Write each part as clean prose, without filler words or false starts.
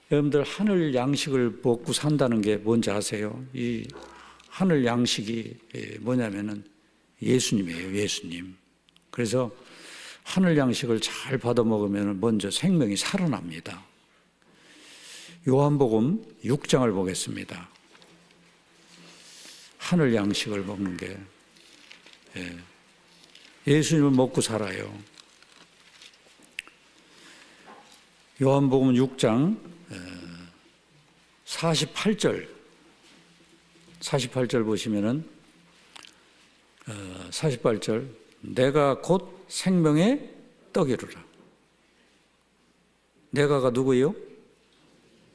여러분들 하늘 양식을 먹고 산다는 게 뭔지 아세요? 이 하늘 양식이 뭐냐면은 예수님이에요, 예수님. 그래서 하늘 양식을 잘 받아 먹으면 먼저 생명이 살아납니다. 요한복음 6장을 보겠습니다. 하늘 양식을 먹는 게 예수님을 먹고 살아요. 요한복음 6장 48절 보시면은 48절 내가 곧 생명의 떡이루라. 내가가 누구예요?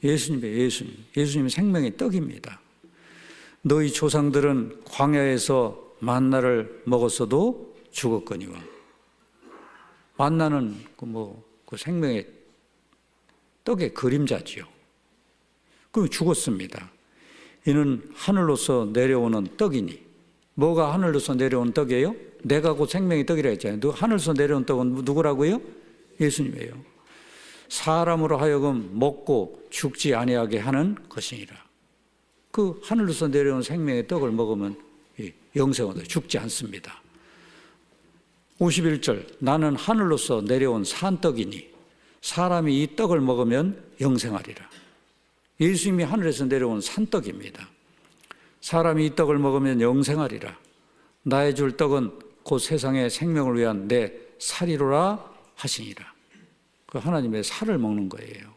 예수님이에요. 예수님이 생명의 떡입니다. 너희 조상들은 광야에서 만나를 먹었어도 죽었거니와. 만나는 그 생명의 떡의 그림자지요. 그럼 죽었습니다. 이는 하늘로서 내려오는 떡이니. 뭐가 하늘로서 내려오는 떡이에요? 내가 곧 생명의 떡이라 했잖아요. 하늘로서 내려온 떡은 누구라고요? 예수님이에요. 사람으로 하여금 먹고 죽지 아니하게 하는 것이니라. 그 하늘로서 내려온 생명의 떡을 먹으면 영생은 죽지 않습니다. 51절 나는 하늘로서 내려온 산떡이니 사람이 이 떡을 먹으면 영생하리라. 예수님이 하늘에서 내려온 산떡입니다. 사람이 이 떡을 먹으면 영생하리라. 나의 줄 떡은 곧 세상의 생명을 위한 내 살이로라 하시니라. 그 하나님의 살을 먹는 거예요.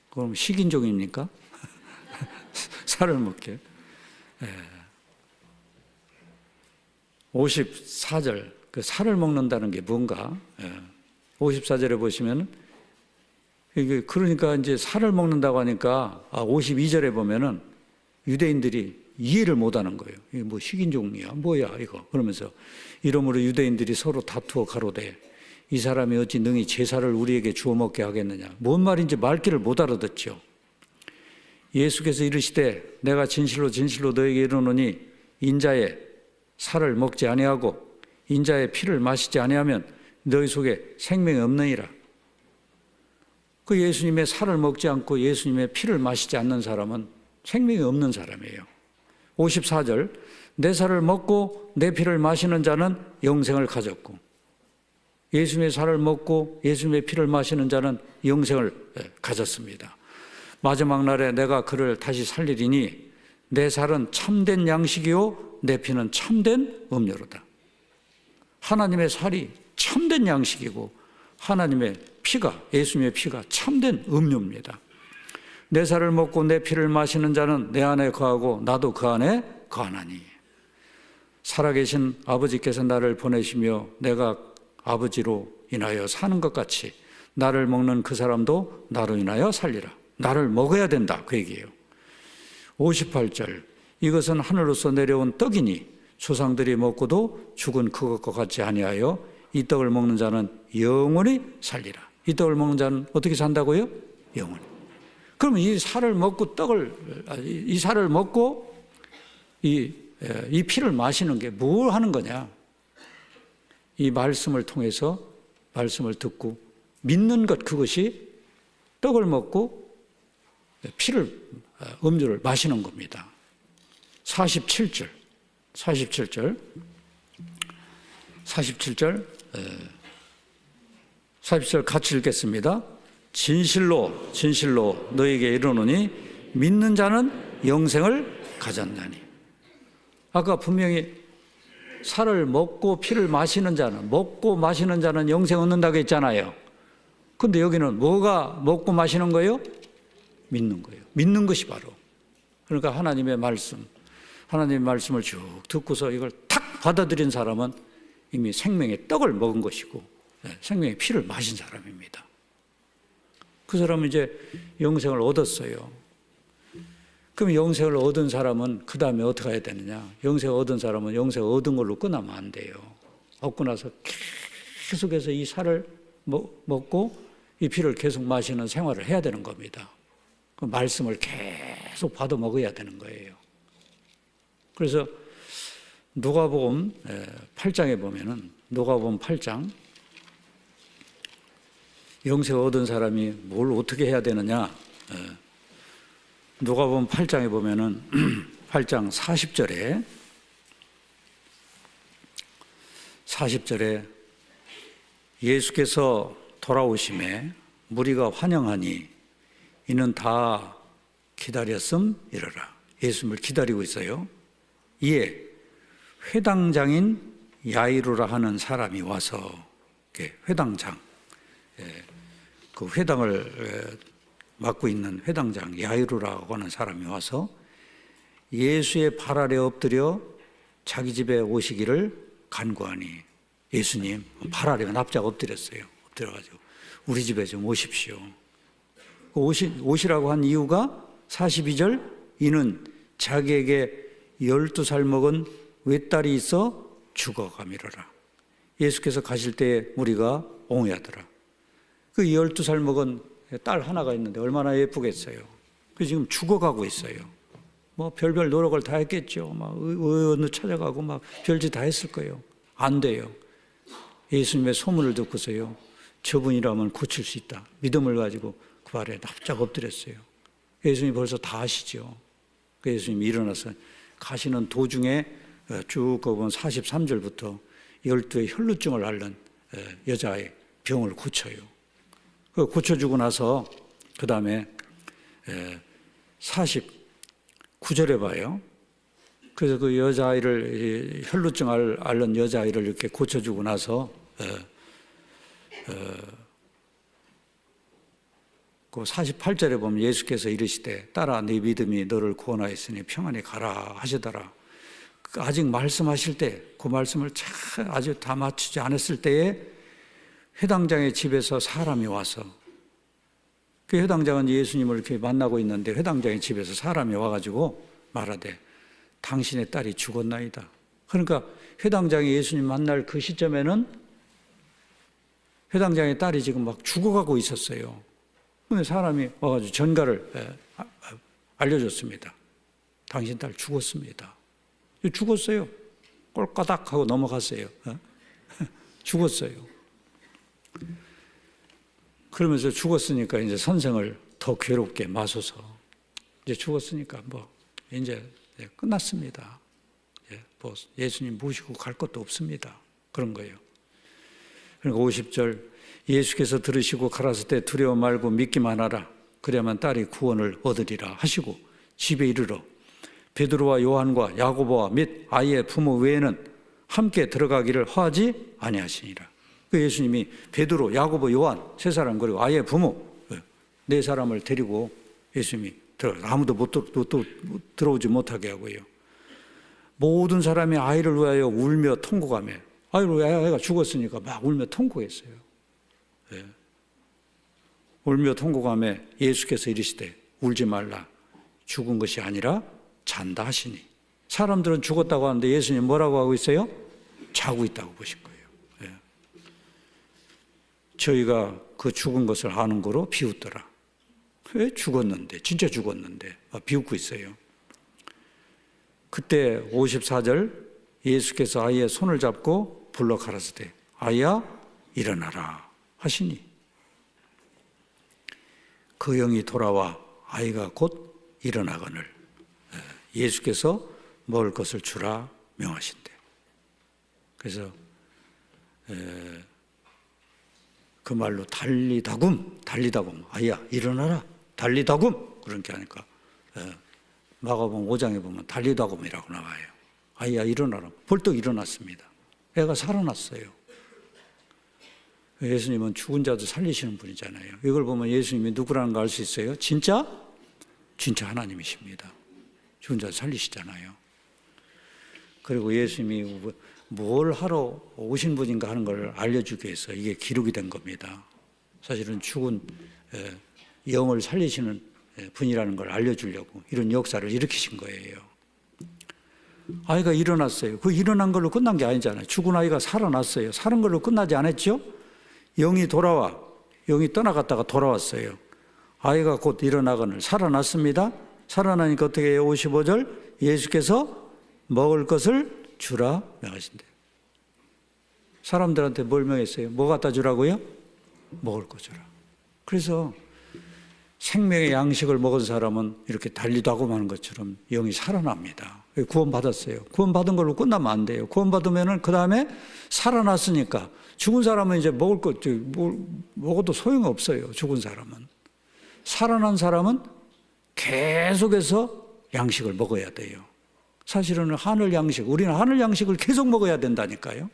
그럼 식인종입니까? 살을 먹게. 54절 그 살을 먹는다는 게 뭔가? 54절에 보시면 이게 그러니까 이제 살을 먹는다고 하니까 52절에 보면은 유대인들이 이해를 못하는 거예요. 이게 뭐 식인종이야, 뭐야 이거? 그러면서 이러므로 유대인들이 서로 다투어 가로되 이 사람이 어찌 능히 제사를 우리에게 주어 먹게 하겠느냐? 뭔 말인지 말귀를 못 알아듣죠. 예수께서 이르시되 내가 진실로 진실로 너에게 이르노니 인자의 살을 먹지 아니하고 인자의 피를 마시지 아니하면 너희 속에 생명이 없느니라. 그 예수님의 살을 먹지 않고 예수님의 피를 마시지 않는 사람은 생명이 없는 사람이에요. 54절 내 살을 먹고 내 피를 마시는 자는 영생을 가졌고 예수님의 살을 먹고 예수님의 피를 마시는 자는 영생을 가졌습니다. 마지막 날에 내가 그를 다시 살리리니 내 살은 참된 양식이요 내 피는 참된 음료로다. 하나님의 살이 참된 양식이고 하나님의 피가 예수님의 피가 참된 음료입니다. 내 살을 먹고 내 피를 마시는 자는 내 안에 거하고 나도 그 안에 거하나니. 살아계신 아버지께서 나를 보내시며 내가 아버지로 인하여 사는 것 같이 나를 먹는 그 사람도 나로 인하여 살리라. 나를 먹어야 된다 그 얘기예요. 58절 이것은 하늘로서 내려온 떡이니 조상들이 먹고도 죽은 그것과 같이 아니하여 이 떡을 먹는 자는 영원히 살리라. 이 떡을 먹는 자는 어떻게 산다고요? 영원히. 그러면 이 살을 먹고 이 살을 먹고 이 피를 마시는 게 뭘 하는 거냐? 이 말씀을 통해서 말씀을 듣고 믿는 것 그것이 떡을 먹고 음료를 마시는 겁니다. 47절 같이 읽겠습니다. 진실로 진실로 너에게 이르노니 믿는 자는 영생을 가졌나니. 아까 분명히 살을 먹고 피를 마시는 자는 영생 얻는다고 했잖아요. 그런데 여기는 뭐가 먹고 마시는 거예요? 믿는 거예요. 믿는 것이 바로. 그러니까 하나님의 말씀을 쭉 듣고서 이걸 탁 받아들인 사람은 이미 생명의 떡을 먹은 것이고 생명의 피를 마신 사람입니다. 그 사람은 이제 영생을 얻었어요. 그럼 영생을 얻은 사람은 그 다음에 어떻게 해야 되느냐? 영생을 얻은 사람은 영생을 얻은 걸로 끝나면 안 돼요. 얻고 나서 계속해서 이 살을 먹고 이 피를 계속 마시는 생활을 해야 되는 겁니다. 그 말씀을 계속 받아 먹어야 되는 거예요. 그래서 누가복음 8장에 보면은 누가복음 8장 영생 얻은 사람이 뭘 어떻게 해야 되느냐? 누가복음 8장에 보면은 8장 40절에 예수께서 돌아오심에 무리가 환영하니 이는 다 기다렸음이러라. 예수님을 기다리고 있어요. 이에 회당장인 야이루라 하는 사람이 와서, 회당장, 그 회당을 맡고 있는 회당장 야이루라고 하는 사람이 와서 예수의 발 아래 엎드려 자기 집에 오시기를 간구하니, 예수님 발 아래 납작 엎드렸어요. 엎드려가지고 우리 집에 좀 오십시오. 오시라고 한 이유가 42절, 이는 자기에게 12살 먹은 외딸이 있어 죽어가미러라. 예수께서 가실 때 무리가 옹호하더라. 그 12살 먹은 딸 하나가 있는데 얼마나 예쁘겠어요. 그 지금 죽어가고 있어요. 뭐 별별 노력을 다 했겠죠. 막 의원을 찾아가고 막 별짓 다 했을 거예요. 안 돼요. 예수님의 소문을 듣고서요, 저분이라면 고칠 수 있다. 믿음을 가지고 그 발에 납작 엎드렸어요. 예수님이 벌써 다 아시죠. 그 예수님이 일어나서 가시는 도중에 쭉 보면 43절부터 12의 혈루증을 앓는 여자의 병을 고쳐요. 고쳐주고 나서 그 다음에 49절에 봐요. 그래서 그 여자아이를, 혈루증 앓는 여자아이를 이렇게 고쳐주고 나서 그 48절에 보면 예수께서 이르시되 딸아 네 믿음이 너를 구원하였으니 평안히 가라 하시더라. 아직 말씀하실 때 그 말씀을 아주 다 맞추지 않았을 때에 회당장의 집에서 사람이 와서, 그 회당장은 예수님을 이렇게 만나고 있는데 회당장의 집에서 사람이 와가지고 말하되 당신의 딸이 죽었나이다. 그러니까 회당장이 예수님 만날 그 시점에는 회당장의 딸이 지금 막 죽어가고 있었어요. 근데 사람이 와가지고 전가를 알려줬습니다. 당신 딸 죽었습니다. 죽었어요. 꼴까닥 하고 넘어갔어요. 죽었어요. 그러면서 죽었으니까 이제 선생을 더 괴롭게 마소서. 이제 죽었으니까 뭐 이제 끝났습니다. 뭐 예수님 모시고 갈 것도 없습니다. 그런 거예요. 그러니까 50절, 예수께서 들으시고 가라사 때 두려워 말고 믿기만 하라. 그래야만 딸이 구원을 얻으리라 하시고 집에 이르러 베드로와 요한과 야고보와 및 아이의 부모 외에는 함께 들어가기를 허하지 아니하시니라. 그 예수님이 베드로, 야고보, 요한 세 사람 그리고 아이의 부모 네 사람을 데리고 예수님이 아무도 못 들어오지 못하게 하고요. 모든 사람이 아이를 위하여 울며 통곡하며, 아이가 죽었으니까 막 울며 통곡했어요. 울며 통곡하며 예수께서 이르시되 울지 말라. 죽은 것이 아니라 잔다 하시니. 사람들은 죽었다고 하는데 예수님 뭐라고 하고 있어요? 자고 있다고 보신 거예요. 저희가 그 죽은 것을 아는 거로 비웃더라. 왜 죽었는데, 진짜 죽었는데 비웃고 있어요. 그때 54절, 예수께서 아이의 손을 잡고 불러 가라사대 아이야 일어나라 하시니 그 영이 돌아와 아이가 곧 일어나거늘 예수께서 먹을 것을 주라 명하신대. 그래서 그 말로 달리다굼, 아이야 일어나라, 달리다굼 그렇게 하니까 마가복음 5장에 보면 달리다굼이라고 나와요. 아이야 일어나라. 벌떡 일어났습니다. 애가 살아났어요. 예수님은 죽은 자도 살리시는 분이잖아요. 이걸 보면 예수님이 누구라는 거 알 수 있어요? 진짜 하나님이십니다. 죽은 자 살리시잖아요. 그리고 예수님이 뭘 하러 오신 분인가 하는 걸 알려주기 위해서 이게 기록이 된 겁니다. 사실은 죽은 영을 살리시는 분이라는 걸 알려주려고 이런 역사를 일으키신 거예요. 아이가 일어났어요. 그 일어난 걸로 끝난 게 아니잖아요. 죽은 아이가 살아났어요. 사는 걸로 끝나지 않았죠? 영이 떠나갔다가 돌아왔어요. 아이가 곧 일어나거늘 살아났습니다. 살아나니까 어떻게 해요? 55절, 예수께서 먹을 것을 주라 명하신대요. 사람들한테 뭘 명했어요? 뭐 갖다 주라고요? 먹을 거 주라. 그래서 생명의 양식을 먹은 사람은 이렇게 달리도 하고 마는 것처럼 영이 살아납니다. 구원받았어요. 구원받은 걸로 끝나면 안 돼요. 구원받으면은 그 다음에 살아났으니까 죽은 사람은 이제 먹을 것, 먹어도 소용없어요. 죽은 사람은. 살아난 사람은 계속해서 양식을 먹어야 돼요. 사실은 하늘 양식, 우리는 하늘 양식을 계속 먹어야 된다니까요.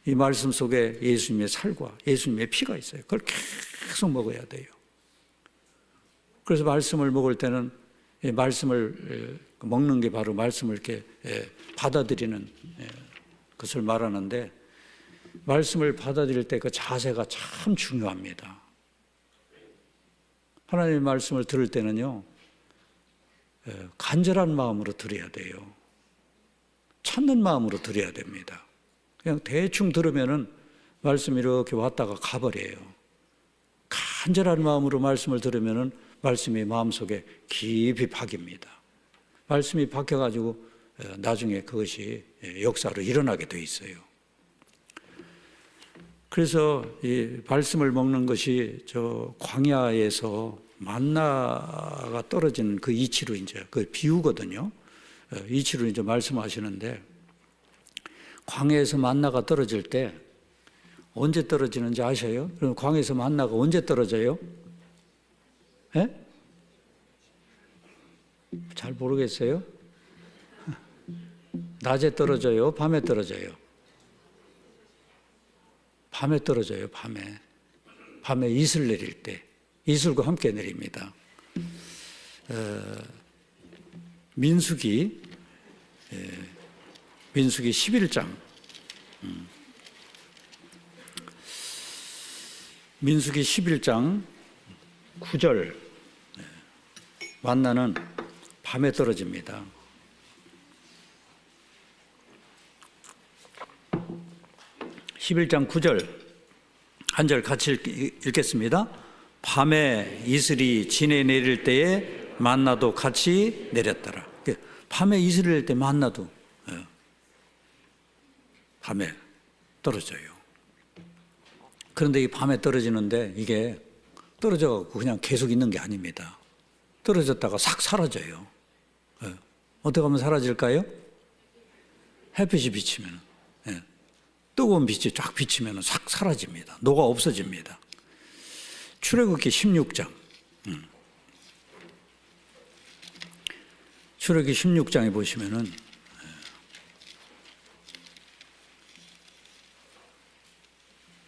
이 말씀 속에 예수님의 살과 예수님의 피가 있어요. 그걸 계속 먹어야 돼요. 그래서 말씀을 먹을 때는 말씀을 먹는 게 바로 말씀을 이렇게 받아들이는 것을 말하는데, 말씀을 받아들일 때 그 자세가 참 중요합니다. 하나님의 말씀을 들을 때는요, 간절한 마음으로 들어야 돼요. 찾는 마음으로 들어야 됩니다. 그냥 대충 들으면은 말씀이 이렇게 왔다가 가버려요. 간절한 마음으로 말씀을 들으면은 말씀이 마음속에 깊이 박입니다. 말씀이 박혀가지고 나중에 그것이 역사로 일어나게 돼 있어요. 그래서 이 말씀을 먹는 것이 저 광야에서 만나가 떨어지는 그 이치로 이제 그 비유거든요. 이치로 이제 말씀하시는데, 광야에서 만나가 떨어질 때 언제 떨어지는지 아셔요? 그럼 광야에서 만나가 언제 떨어져요? 예? 잘 모르겠어요? 낮에 떨어져요? 밤에 떨어져요? 밤에 떨어져요, 밤에. 밤에 이슬 내릴 때. 이슬과 함께 내립니다. 민수기 11장. 민수기 11장 9절. 만나는 밤에 떨어집니다. 11장 9절 한 절 같이 읽겠습니다. 밤에 이슬이 진에 내릴 때에 만나도 같이 내렸더라. 밤에 이슬이 내릴 때 만나도 밤에 떨어져요. 그런데 이 밤에 떨어지는데 이게 떨어져갖고 그냥 계속 있는 게 아닙니다. 떨어졌다가 싹 사라져요. 어떻게 하면 사라질까요? 햇빛이 비치면, 뜨거운 빛이 쫙 비치면 싹 사라집니다. 녹아 없어집니다. 출애굽기 16장. 출애굽기 16장에 보시면은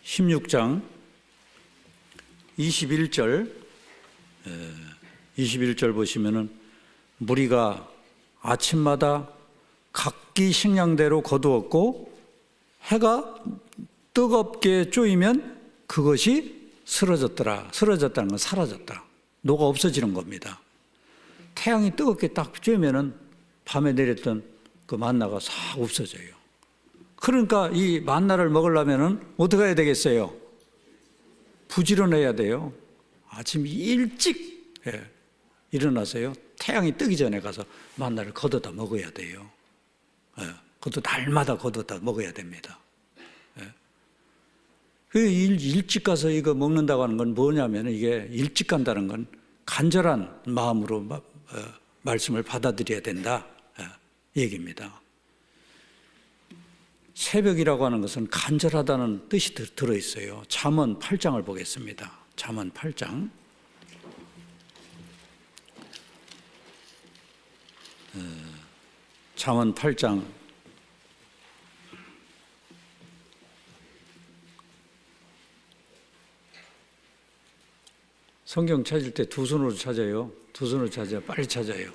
16장 21절 보시면은 무리가 아침마다 각기 식량대로 거두었고 해가 뜨겁게 쪼이면 그것이 쓰러졌더라. 쓰러졌다는 건 사라졌다. 녹아 없어지는 겁니다. 태양이 뜨겁게 딱 쪼이면은 밤에 내렸던 그 만나가 싹 없어져요. 그러니까 이 만나를 먹으려면은 어떻게 해야 되겠어요? 부지런해야 돼요. 아침 일찍 일어나서요. 태양이 뜨기 전에 가서 만나를 걷어다 먹어야 돼요. 그것도 날마다 걷어다 먹어야 됩니다. 일찍 가서 이거 먹는다고 하는 건 뭐냐면, 이게 일찍 간다는 건 간절한 마음으로 말씀을 받아들여야 된다 얘기입니다. 새벽이라고 하는 것은 간절하다는 뜻이 들어있어요. 잠언 8장을 보겠습니다. 잠언 8장. 잠언 8장 성경 찾을 때 두 손으로 찾아요. 두 손으로 찾아요. 빨리 찾아요.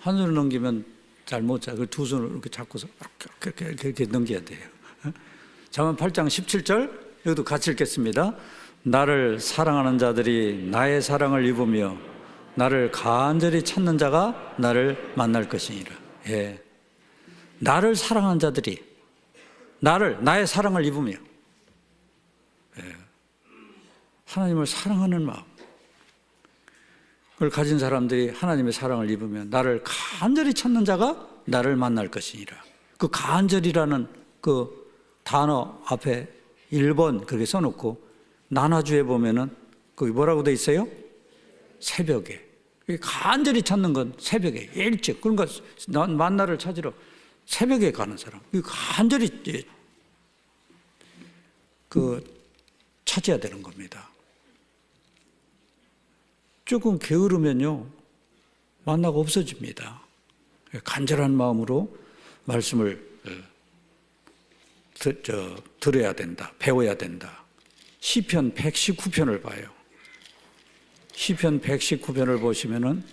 한 손으로 넘기면 잘 못 찾아요. 두 손으로 이렇게 잡고서 이렇게 넘겨야 돼요. 잠언 8장 17절, 여기도 같이 읽겠습니다. 나를 사랑하는 자들이 나의 사랑을 입으며 나를 간절히 찾는 자가 나를 만날 것이니라. 예. 나를 사랑하는 자들이 나의 사랑을 입으며, 하나님을 사랑하는 마음, 그걸 가진 사람들이 하나님의 사랑을 입으면 나를 간절히 찾는 자가 나를 만날 것이니라. 그 간절이라는 그 단어 앞에 1번 그렇게 써놓고 나눠주에 보면은 거기 뭐라고 돼 있어요? 새벽에. 간절히 찾는 건 새벽에 일찍. 그러니까 만나를 찾으러 새벽에 가는 사람. 간절히 찾아야 되는 겁니다. 조금 게으르면요, 만나가 없어집니다. 간절한 마음으로 말씀을 들어야 된다, 배워야 된다. 시편 119편을 봐요. 시편 119편을 보시면은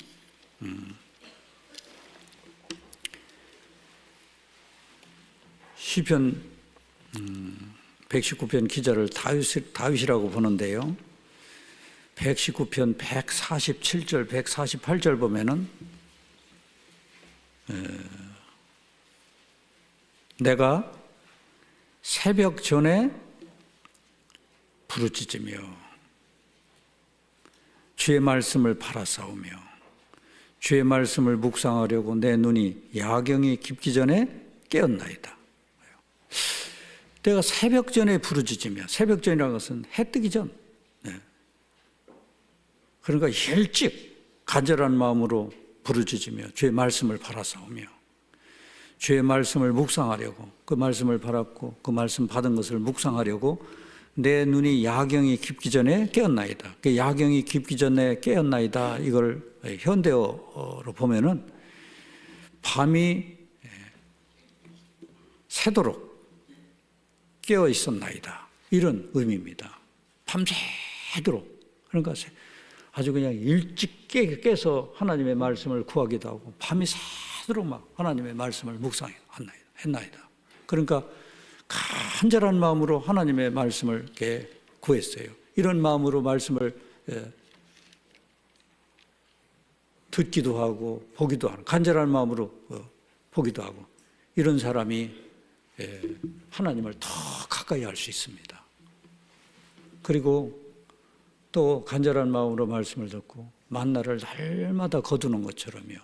시편 119편 기자를 다윗이라고 보는데요. 119편 147절, 148절 보면은 내가 새벽 전에 부르짖으며 주의 말씀을 바라싸우며 주의 말씀을 묵상하려고 내 눈이 야경이 깊기 전에 깨었나이다. 내가 새벽 전에 부르짖으며, 새벽 전이라는 것은 해 뜨기 전. 그러니까 일찍 간절한 마음으로 부르짖으며 주의 말씀을 바라싸우며 주의 말씀을 묵상하려고, 그 말씀을 받았고 그 말씀 받은 것을 묵상하려고 내 눈이 야경이 깊기 전에 깨었나이다. 그 야경이 깊기 전에 깨었나이다. 이걸 현대어로 보면은 밤이 새도록 깨어 있었나이다. 이런 의미입니다. 밤새도록. 그러니까 아주 그냥 일찍 깨서 하나님의 말씀을 구하기도 하고 밤이 새도록 막 하나님의 말씀을 묵상했나이다. 그러니까 간절한 마음으로 하나님의 말씀을 이렇게 구했어요. 이런 마음으로 말씀을 듣기도 하고 보기도 하고 간절한 마음으로 보기도 하고 이런 사람이 하나님을 더 가까이 할 수 있습니다. 그리고 또 간절한 마음으로 말씀을 듣고 만나를 날마다 거두는 것처럼요.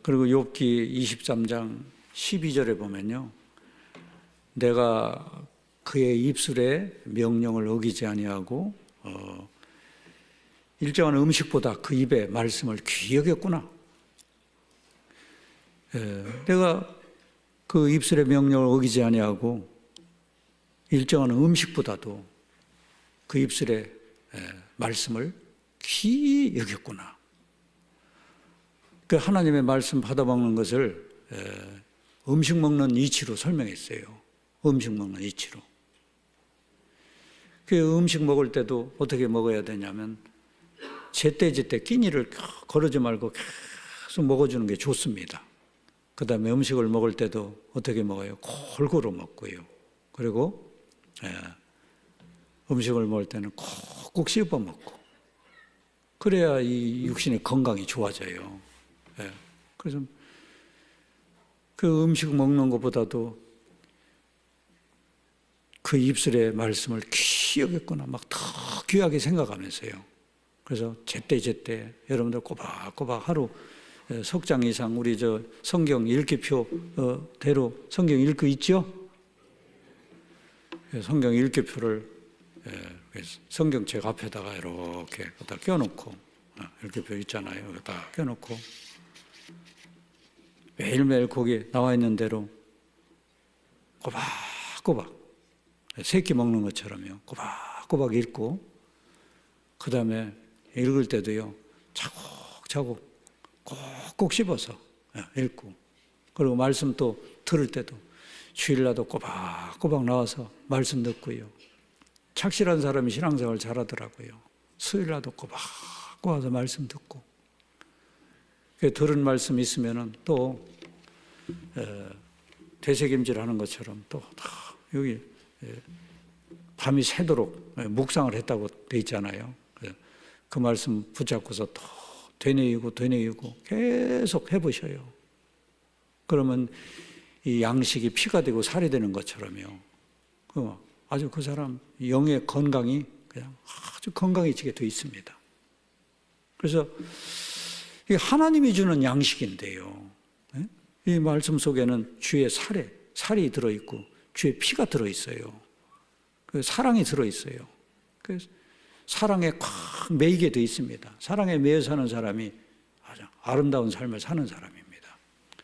그리고 욥기 23장 12절에 보면요, 내가 그의 입술의 명령을 어기지 아니하고 일정한 음식보다 그 입의 말씀을 귀히 여겼구나. 내가 그 입술의 명령을 어기지 아니하고 일정한 음식보다도 그 입술의 말씀을 귀히 여겼구나. 그 하나님의 말씀 받아먹는 것을 음식 먹는 이치로 설명했어요. 음식 먹는 이치로. 그 음식 먹을 때도 어떻게 먹어야 되냐면 제때제때 끼니를 거르지 말고 계속 먹어주는 게 좋습니다. 그 다음에 음식을 먹을 때도 어떻게 먹어요? 골고루 먹고요. 그리고 음식을 먹을 때는 콕콕 씹어 먹고 그래야 이 육신의 건강이 좋아져요. 그래서 그 음식 먹는 것보다도 그 입술의 말씀을 귀히 여겼구나 막 더 귀하게 생각하면서요. 그래서 제때제때 여러분들 꼬박꼬박 하루 석 장 이상 우리 저 성경 읽기표대로 성경 읽고 있죠? 성경 읽기표를 성경책 앞에다가 이렇게 갖다 껴놓고 읽기표 있잖아요. 여기다 껴놓고 매일매일 거기에 나와 있는 대로 꼬박꼬박 새끼 먹는 것처럼요. 꼬박꼬박 읽고 그 다음에 읽을 때도요. 차곡차곡 꼭꼭 씹어서 읽고 그리고 말씀 또 들을 때도 주일날도 꼬박꼬박 나와서 말씀 듣고요. 착실한 사람이 신앙생활 잘하더라고요. 수요일날도 꼬박꼬박 와서 말씀 듣고 들은 말씀 있으면은 또 되새김질하는 것처럼 또 여기 밤이 새도록 묵상을 했다고 돼 있잖아요. 그 말씀 붙잡고서 또 되뇌이고 계속 해보셔요. 그러면 이 양식이 피가 되고 살이 되는 것처럼요. 아주 그 사람 영의 건강이 그냥 아주 건강해지게 돼 있습니다. 그래서 이게 하나님이 주는 양식인데요. 이 말씀 속에는 주의 살이 들어있고 주의 피가 들어있어요. 그 사랑이 들어 있어요. 그 사랑에 콱 매이게 돼 있습니다. 사랑에 매여 사는 사람이 아주 아름다운 삶을 사는 사람이에요.